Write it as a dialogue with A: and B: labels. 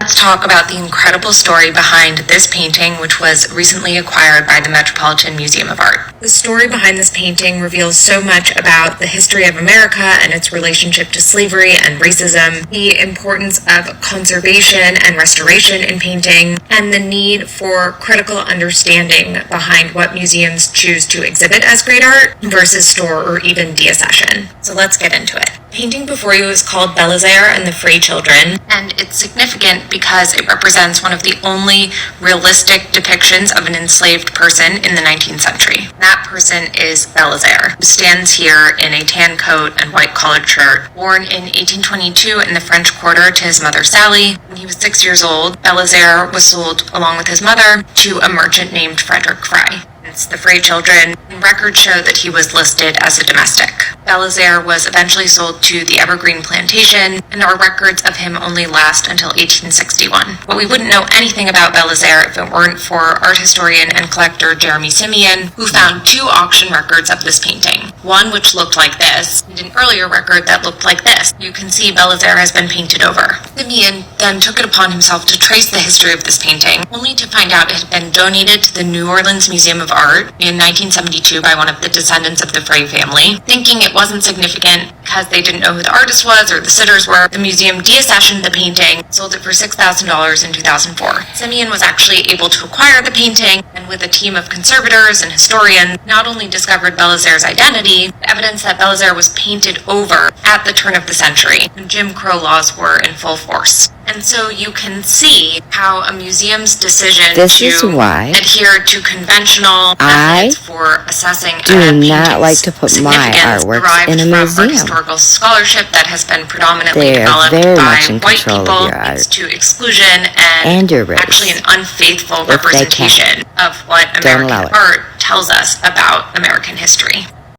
A: Let's talk about the incredible story behind this painting, which was recently acquired by the Metropolitan Museum of Art. The story behind this painting reveals so much about the history of America and its relationship to slavery and racism, the importance of conservation and restoration in painting, and the need for critical understanding behind what museums choose to exhibit as great art versus store or even deaccession. So let's get into it. The painting before you is called Bélizaire and the Frey Children, and it's significant because it represents one of the only realistic depictions of an enslaved person in the 19th century. That person is Bélizaire, who stands here in a tan coat and white collared shirt. Born in 1822 in the French Quarter to his mother Sally, when he was 6 years old, Bélizaire was sold along with his mother to a merchant named Frederick Frey. The Frey Children, and records show that he was listed as a domestic. Bélizaire was eventually sold to the Evergreen Plantation, and our records of him only last until 1861. But we wouldn't know anything about Bélizaire if it weren't for art historian and collector Jeremy Simeon, who found two auction records of this painting. One which looked like this, and an earlier record that looked like this. You can see Bélizaire has been painted over. Simeon then took it upon himself to trace the history of this painting, only to find out it had been donated to the New Orleans Museum of Art in 1972 by one of the descendants of the Frey family. Thinking it wasn't significant because they didn't know who the artist was or the sitters were, the museum deaccessioned the painting, sold it for $6,000 in 2004. Simeon was actually able to acquire the painting, and with a team of conservators and historians, not only discovered Bélizaire's identity, but evidence that Bélizaire was painted over at the turn of the century, when Jim Crow laws were in full force. And so you can see how a museum's decision to adhere to conventional methods for assessing
B: do not like to put my artworks in a museum.
A: Historical scholarship that has been predominantly developed by white people leads to exclusion and actually an unfaithful representation of what American art tells us about American history.